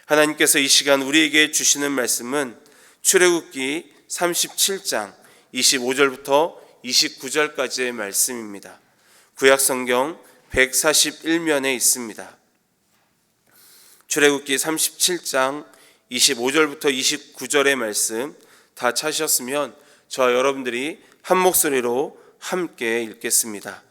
하나님께서 이 시간 우리에게 주시는 말씀은 출애굽기 37장 25절부터 29절까지의 말씀입니다. 구약성경 141면에 있습니다. 출애굽기 37장 25절부터 29절의 말씀 다 찾으셨으면 저와 여러분들이 한 목소리로 함께 읽겠습니다.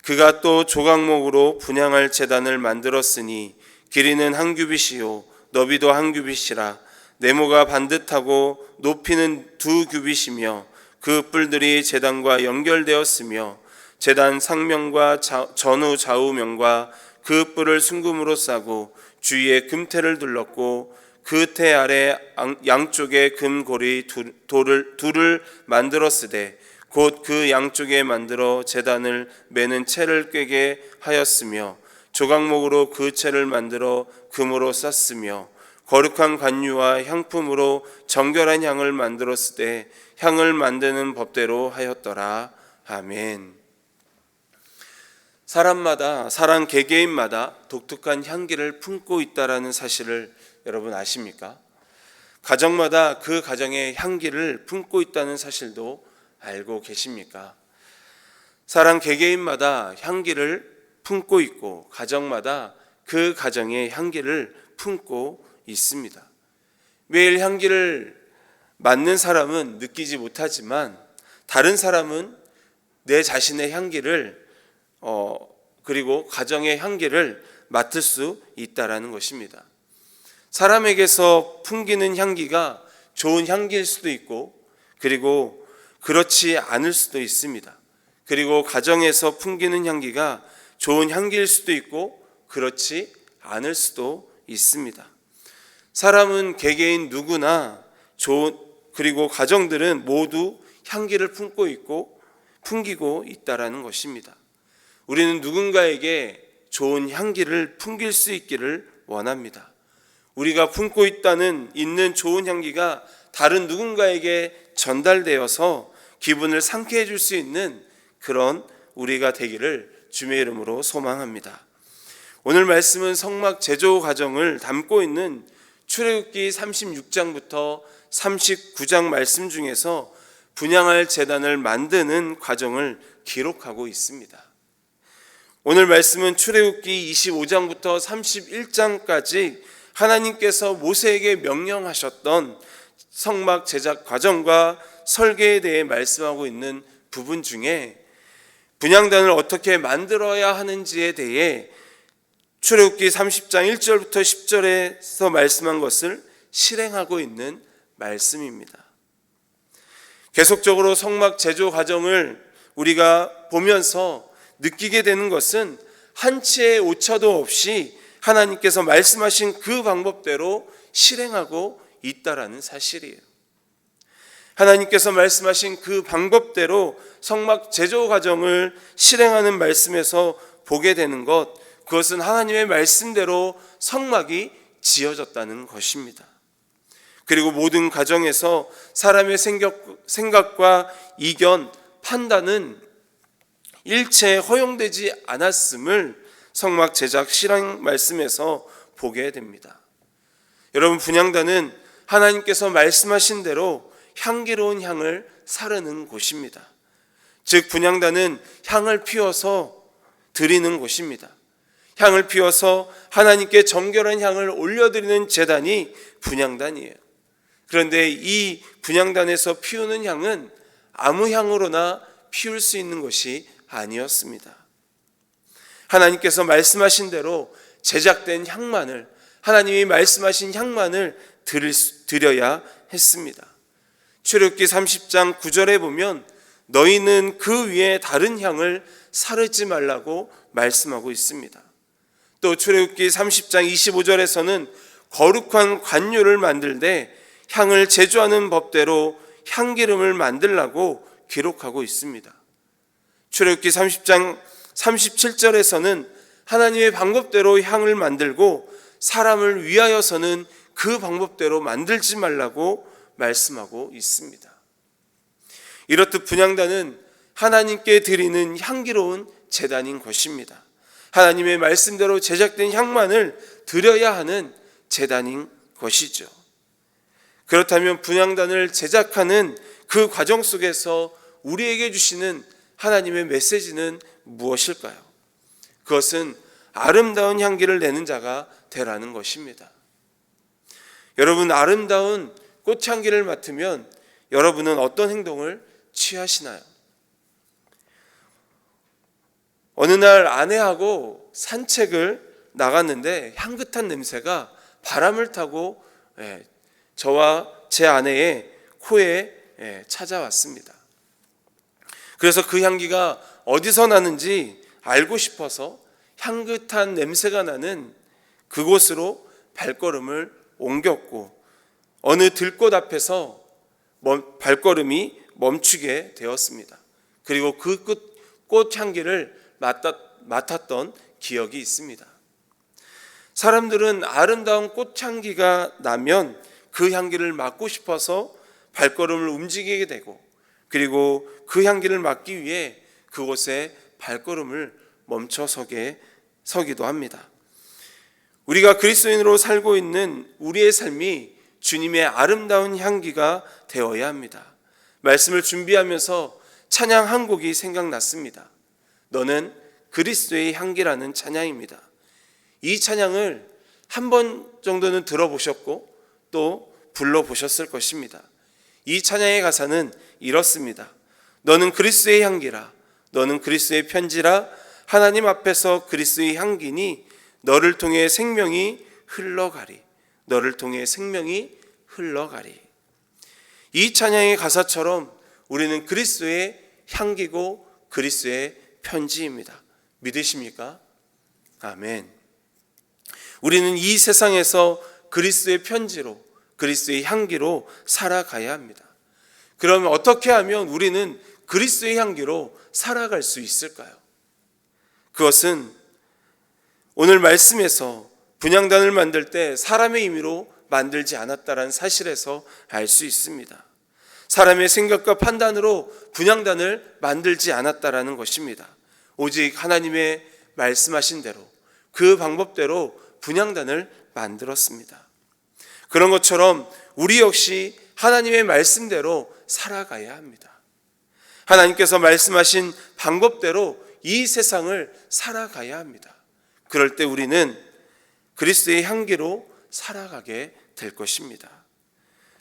그가 또 조각목으로 분향할 제단을 만들었으니 길이는 한 규빗이요 너비도 한 규빗이라. 네모가 반듯하고 높이는 2규빗이며 그 뿔들이 제단과 연결되었으며 제단 상면과 전후 좌우면과 그 뿔을 순금으로 싸고 주위에 금테를 둘렀고 그 테 아래 양쪽에 금고리 둘을 만들었으되 곧 그 양쪽에 만들어 제단을 매는 채를 꿰게 하였으며 조각목으로 그 채를 만들어 금으로 쌌으며 거룩한 관유와 향품으로 정결한 향을 만들었으되 향을 만드는 법대로 하였더라. 아멘. 사람마다, 사람 개개인마다 독특한 향기를 품고 있다는 사실을 여러분 아십니까? 가정마다 그 가정의 향기를 품고 있다는 사실도 알고 계십니까? 사람 개개인마다 향기를 품고 있고 가정마다 그 가정의 향기를 품고 있습니다. 매일 향기를 맡는 사람은 느끼지 못하지만 다른 사람은 내 자신의 향기를 그리고 가정의 향기를 맡을 수 있다라는 것입니다. 사람에게서 풍기는 향기가 좋은 향기일 수도 있고 그리고 그렇지 않을 수도 있습니다. 그리고 가정에서 풍기는 향기가 좋은 향기일 수도 있고 그렇지 않을 수도 있습니다. 사람은 개개인 누구나 그리고 가정들은 모두 향기를 품고 있고 풍기고 있다라는 것입니다. 우리는 누군가에게 좋은 향기를 풍길 수 있기를 원합니다. 우리가 품고 있는 좋은 향기가 다른 누군가에게 전달되어서 기분을 상쾌해 줄 수 있는 그런 우리가 되기를 주님의 이름으로 소망합니다. 오늘 말씀은 성막 제조 과정을 담고 있는 출애굽기 36장부터 39장 말씀 중에서 분향할 제단을 만드는 과정을 기록하고 있습니다. 오늘 말씀은 출애굽기 25장부터 31장까지 하나님께서 모세에게 명령하셨던 성막 제작 과정과 설계에 대해 말씀하고 있는 부분 중에 분향단을 어떻게 만들어야 하는지에 대해 출애굽기 30장 1절부터 10절에서 말씀한 것을 실행하고 있는 말씀입니다. 계속적으로 성막 제조 과정을 우리가 보면서 느끼게 되는 것은 한치의 오차도 없이 하나님께서 말씀하신 그 방법대로 실행하고 있다라는 사실이에요. 하나님께서 말씀하신 그 방법대로 성막 제조 과정을 실행하는 말씀에서 보게 되는 것, 그것은 하나님의 말씀대로 성막이 지어졌다는 것입니다. 그리고 모든 가정에서 사람의 생각과 이견, 판단은 일체 허용되지 않았음을 성막 제작 실행 말씀에서 보게 됩니다. 여러분, 분향단은 하나님께서 말씀하신 대로 향기로운 향을 사르는 곳입니다. 즉 분향단은 향을 피워서 드리는 곳입니다. 향을 피워서 하나님께 정결한 향을 올려드리는 제단이 분향단이에요. 그런데 이 분향단에서 피우는 향은 아무 향으로나 피울 수 있는 것이 아니었습니다. 하나님께서 말씀하신 대로 제작된 향만을, 하나님이 말씀하신 향만을 드려야 했습니다. 출애굽기 30장 9절에 보면 너희는 그 위에 다른 향을 사르지 말라고 말씀하고 있습니다. 또 출애굽기 30장 25절에서는 거룩한 관유를 만들되 향을 제조하는 법대로 향기름을 만들라고 기록하고 있습니다. 출애굽기 30장 37절에서는 하나님의 방법대로 향을 만들고 사람을 위하여서는 그 방법대로 만들지 말라고 말씀하고 있습니다. 이렇듯 분향단은 하나님께 드리는 향기로운 제단인 것입니다. 하나님의 말씀대로 제작된 향만을 드려야 하는 제단인 것이죠. 그렇다면 분향단을 제작하는 그 과정 속에서 우리에게 주시는 하나님의 메시지는 무엇일까요? 그것은 아름다운 향기를 내는 자가 되라는 것입니다. 여러분, 아름다운 꽃향기를 맡으면 여러분은 어떤 행동을 취하시나요? 어느 날 아내하고 산책을 나갔는데 향긋한 냄새가 바람을 타고 저와 제 아내의 코에 찾아왔습니다. 그래서 그 향기가 어디서 나는지 알고 싶어서 향긋한 냄새가 나는 그곳으로 발걸음을 옮겼고 어느 들꽃 앞에서 발걸음이 멈추게 되었습니다. 그리고 그 꽃향기를 맡았던 기억이 있습니다. 사람들은 아름다운 꽃향기가 나면 그 향기를 맡고 싶어서 발걸음을 움직이게 되고 그리고 그 향기를 맡기 위해 그곳에 발걸음을 멈춰 서기도 합니다. 우리가 그리스도인으로 살고 있는 우리의 삶이 주님의 아름다운 향기가 되어야 합니다. 말씀을 준비하면서 찬양 한 곡이 생각났습니다. 너는 그리스도의 향기라는 찬양입니다. 이 찬양을 한 번 정도는 들어보셨고 또 불러보셨을 것입니다. 이 찬양의 가사는 이렇습니다. 너는 그리스도의 향기라, 너는 그리스도의 편지라, 하나님 앞에서 그리스도의 향기니 너를 통해 생명이 흘러가리, 너를 통해 생명이 흘러가리. 이 찬양의 가사처럼 우리는 그리스도의 향기고 그리스도의 편지입니다. 믿으십니까? 아멘. 우리는 이 세상에서 그리스도의 편지로, 그리스도의 향기로 살아가야 합니다. 그러면 어떻게 하면 우리는 그리스도의 향기로 살아갈 수 있을까요? 그것은 오늘 말씀에서 분향단을 만들 때 사람의 임의로 만들지 않았다라는 사실에서 알 수 있습니다. 사람의 생각과 판단으로 분향단을 만들지 않았다라는 것입니다. 오직 하나님의 말씀하신 대로 그 방법대로 분향단을 만들었습니다. 그런 것처럼 우리 역시 하나님의 말씀대로 살아가야 합니다. 하나님께서 말씀하신 방법대로 이 세상을 살아가야 합니다. 그럴 때 우리는 그리스도의 향기로 살아가게 될 것입니다.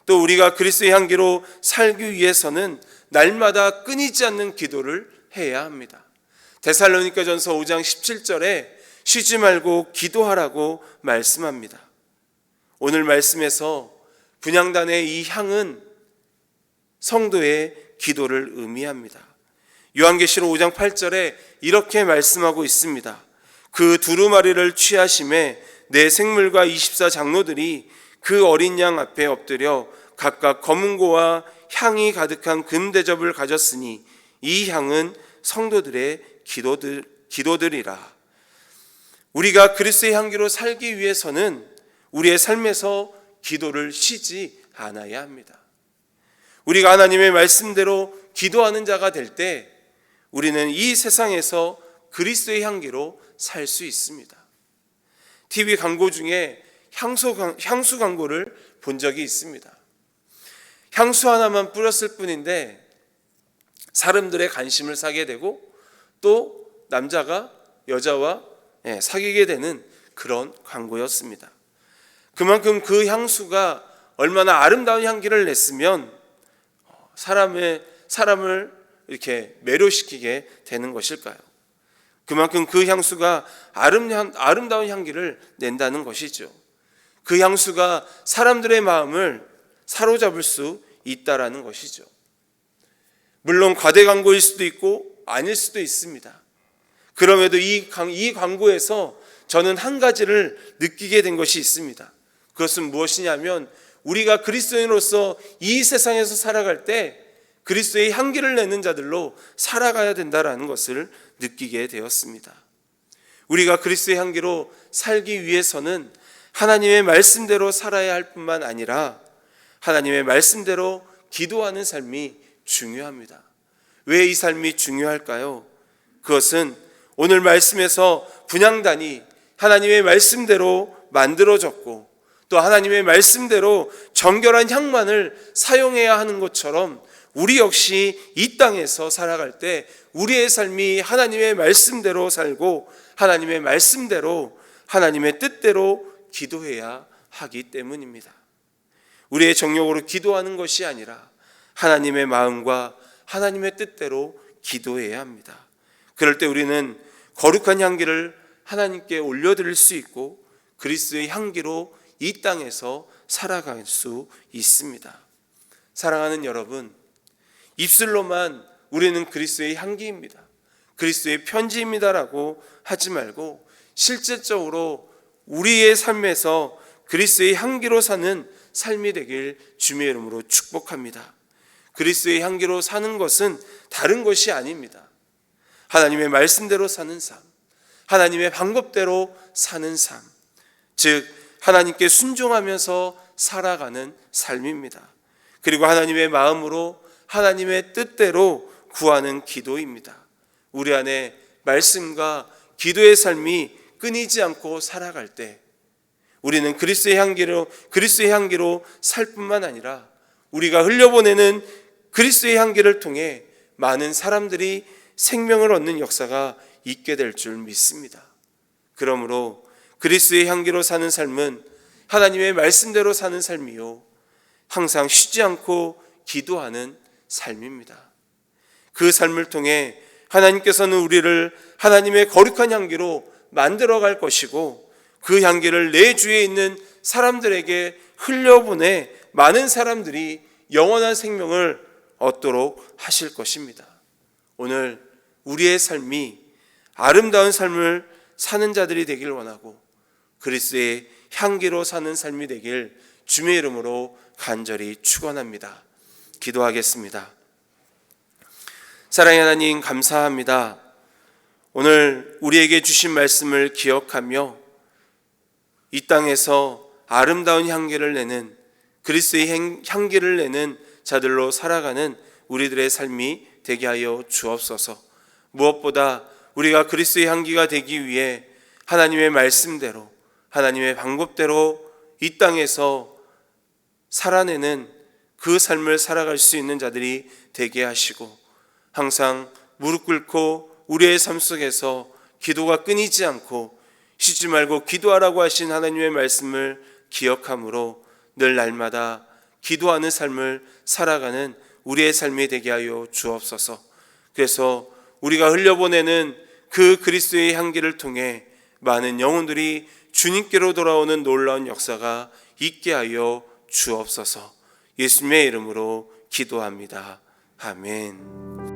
또 우리가 그리스도의 향기로 살기 위해서는 날마다 끊이지 않는 기도를 해야 합니다. 데살로니가전서 5장 17절에 쉬지 말고 기도하라고 말씀합니다. 오늘 말씀에서 분향단의 이 향은 성도의 기도를 의미합니다. 요한계시록 5장 8절에 이렇게 말씀하고 있습니다. 그 두루마리를 취하심에 내 생물과 24장로들이 그 어린 양 앞에 엎드려 각각 검은고와 향이 가득한 금대접을 가졌으니 이 향은 성도들의 기도들이라. 우리가 그리스도의 향기로 살기 위해서는 우리의 삶에서 기도를 쉬지 않아야 합니다. 우리가 하나님의 말씀대로 기도하는 자가 될 때 우리는 이 세상에서 그리스도의 향기로 살 수 있습니다. TV 광고 중에 향수 광고를 본 적이 있습니다. 향수 하나만 뿌렸을 뿐인데 사람들의 관심을 사게 되고 또 남자가 여자와 사귀게 되는 그런 광고였습니다. 그만큼 그 향수가 얼마나 아름다운 향기를 냈으면 사람을 이렇게 매료시키게 되는 것일까요? 그만큼 그 향수가 아름다운 향기를 낸다는 것이죠. 그 향수가 사람들의 마음을 사로잡을 수 있다라는 것이죠. 물론 과대 광고일 수도 있고 아닐 수도 있습니다. 그럼에도 이 광고에서 저는 한 가지를 느끼게 된 것이 있습니다. 그것은 무엇이냐면 우리가 그리스도인으로서 이 세상에서 살아갈 때 그리스도의 향기를 내는 자들로 살아가야 된다라는 것을 느끼게 되었습니다. 우리가 그리스도의 향기로 살기 위해서는 하나님의 말씀대로 살아야 할 뿐만 아니라 하나님의 말씀대로 기도하는 삶이 중요합니다. 왜 이 삶이 중요할까요? 그것은 오늘 말씀에서 분향단이 하나님의 말씀대로 만들어졌고 또 하나님의 말씀대로 정결한 향만을 사용해야 하는 것처럼 우리 역시 이 땅에서 살아갈 때 우리의 삶이 하나님의 말씀대로 살고 하나님의 말씀대로 하나님의 뜻대로 기도해야 하기 때문입니다. 우리의 정욕으로 기도하는 것이 아니라 하나님의 마음과 하나님의 뜻대로 기도해야 합니다. 그럴 때 우리는 거룩한 향기를 하나님께 올려드릴 수 있고 그리스도의 향기로 이 땅에서 살아갈 수 있습니다. 사랑하는 여러분, 입술로만 우리는 그리스도의 향기입니다, 그리스도의 편지입니다라고 하지 말고 실제적으로 우리의 삶에서 그리스도의 향기로 사는 삶이 되길 주님의 이름으로 축복합니다. 그리스도의 향기로 사는 것은 다른 것이 아닙니다. 하나님의 말씀대로 사는 삶, 하나님의 방법대로 사는 삶, 즉 하나님께 순종하면서 살아가는 삶입니다. 그리고 하나님의 마음으로 하나님의 뜻대로 구하는 기도입니다. 우리 안에 말씀과 기도의 삶이 끊이지 않고 살아갈 때 우리는 그리스도의 향기로 살 뿐만 아니라 우리가 흘려보내는 그리스도의 향기를 통해 많은 사람들이 생명을 얻는 역사가 있게 될 줄 믿습니다. 그러므로 그리스도의 향기로 사는 삶은 하나님의 말씀대로 사는 삶이요, 항상 쉬지 않고 기도하는 삶입니다. 그 삶을 통해 하나님께서는 우리를 하나님의 거룩한 향기로 만들어갈 것이고 그 향기를 내 주위에 있는 사람들에게 흘려보내 많은 사람들이 영원한 생명을 얻도록 하실 것입니다. 오늘 우리의 삶이 아름다운 삶을 사는 자들이 되길 원하고 그리스도의 향기로 사는 삶이 되길 주님의 이름으로 간절히 축원합니다. 기도하겠습니다. 사랑의 하나님, 감사합니다. 오늘 우리에게 주신 말씀을 기억하며 이 땅에서 아름다운 향기를 내는, 그리스도의 향기를 내는 자들로 살아가는 우리들의 삶이 되게 하여 주옵소서. 무엇보다 우리가 그리스도의 향기가 되기 위해 하나님의 말씀대로, 하나님의 방법대로 이 땅에서 살아내는 그 삶을 살아갈 수 있는 자들이 되게 하시고, 항상 무릎 꿇고 우리의 삶 속에서 기도가 끊이지 않고 쉬지 말고 기도하라고 하신 하나님의 말씀을 기억함으로 늘 날마다 기도하는 삶을 살아가는 우리의 삶이 되게 하여 주옵소서. 그래서 우리가 흘려보내는 그 그리스도의 향기를 통해 많은 영혼들이 주님께로 돌아오는 놀라운 역사가 있게 하여 주옵소서. 예수님의 이름으로 기도합니다. 아멘.